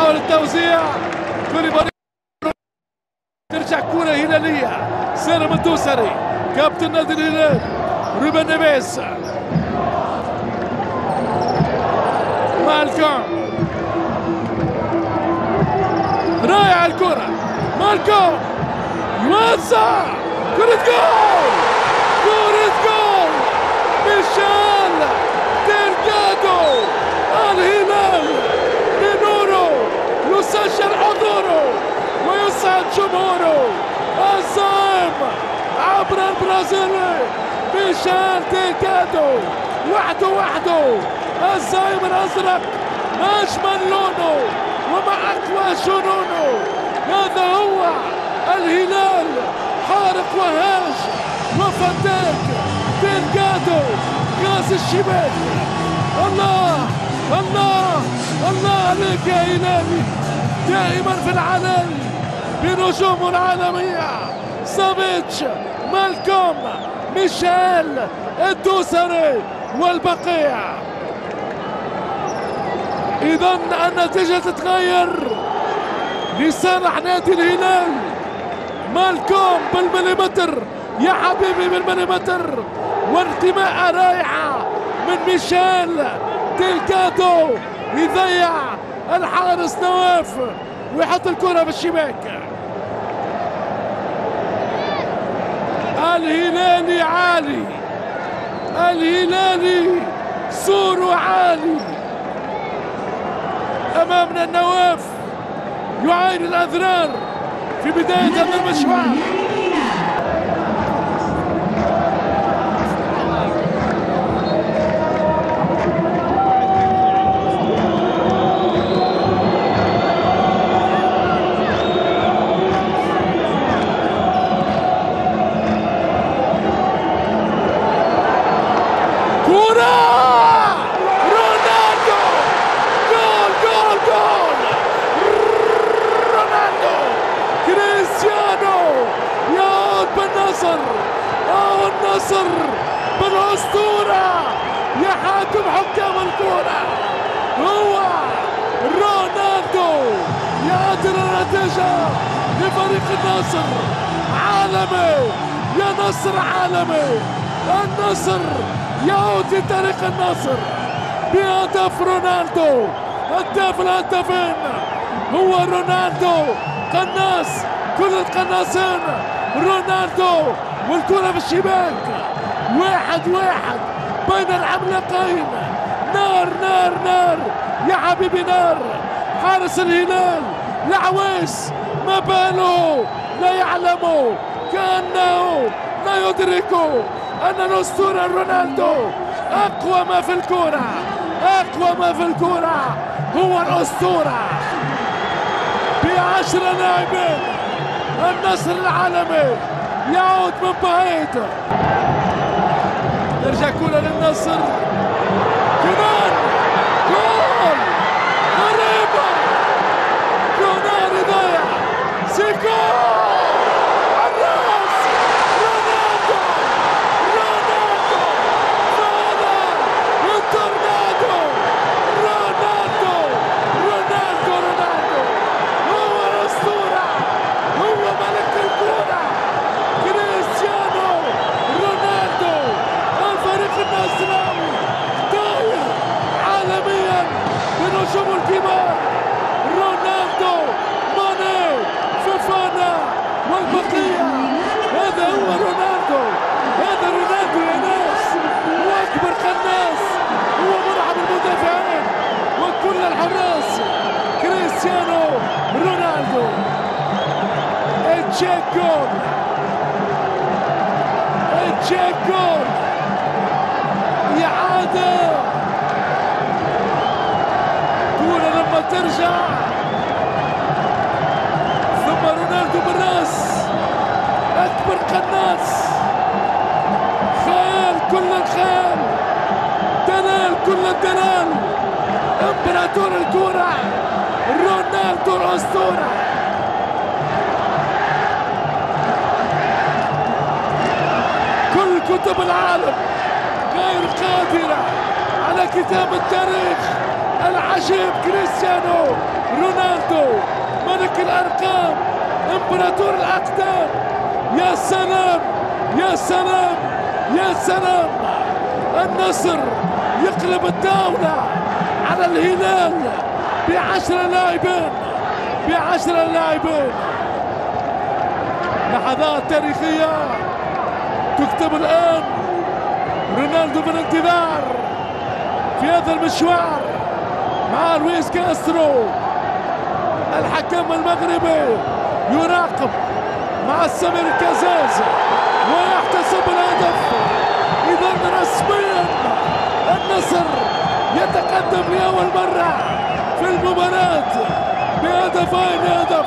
يحاول التوزيع كوليبالي، ترجع كرة هلالية. سالم الدوسري كابتن نادي الهلال روبن نيفيز مالكوم، رائع الكرة. مالكوم يوزع كرة جول، كرة جول. ميشيل ديلغادو، الهلال بنوره يسجل حضوره ويسعد جمهوره. الزعيم عبر البرازيلي ميشيل ديلغادو، وحده الزعيم الازرق، اجمل لونه ومع اقوى جنونه. هذا هو الهلال، حارق وهاج وفتاك ديلغادو، كاس الشباك. الله الله الله عليك يا هلالي، دائما في العلن بنجومه العالمية. سافيتش، مالكوم، ميشيل الدوسري والبقيع. إذا النتيجة تتغير لصالح نادي الهلال. مالكوم بالمليمتر يا حبيبي، بالمليمتر، وانتماء رائعة من ميشيل ديلغادو، يضيع الحارس نواف ويحط الكرة في الشباك. الهلالي عالي، الهلالي سور عالي. أمامنا النواف يعاين الأذرار في بداية هذا المشوار. النصر بالأسطورة يا حاكم حكام الكرة، هو رونالدو يعدل النتيجة لفريق النصر. عالمي يا نصر، عالمي. النصر يعود لطريق النصر بهدف رونالدو، هداف الهدافين هو رونالدو. قناص كل القناصين رونالدو، والكرة في الشباك. 1-1 بين العملاقين. نار نار نار يا حبيبي، نار. حارس الهلال العويس ما باله، لا يعلم، كأنه لا يدرك أن الأسطورة رونالدو أقوى ما في الكرة، أقوى ما في الكرة هو الأسطورة. ب10 لاعبين النصر العالمي يعود من بعيد. ترجع كرة للنصر، كمان جول غريبة. كوناري ضيع، سيكو الراس. رونالدو، رونالدو فانا التورنادو. رونالدو رونالدو رونالدو هو الأسطورة، هو ملك الكرة. كريستيانو رونالدو، الفريق النصراوي طاير عالميا بنجوم الكبار. رونالدو، ماني، فوفانا والبقية. هذا هو رونالدو، هذا رونالدو يا ناس. هو أكبر قناص، هو مرعب المدافعين وكل الحراس. كريستيانو رونالدو. تشيك جول، تشيك جول، إعادة. كورة لما ترجع ثم رونالدو بالراس، أكبر قناص. خيال كل الخيال، دلال كل الدلال. امبراطور الكرة رونالدو الأسطورة. كل كتب العالم غير قادرة على كتابة تاريخ العجيب كريستيانو رونالدو، ملك الأرقام، إمبراطور الأقدام. يا سلام يا سلام يا سلام. النصر يقلب الدولة على الهلال ب10 لاعبين، ب10 لاعبين. لحظات تاريخية تكتب الآن. رونالدو بالانتظار في هذا المشوار مع لويس كاسترو. الحكم المغربي يراقب مع سمير الكازاز ويحتسب الهدف. إذا رسميا النصر يتقدم لأول مرة في المباراة ب2 هدف.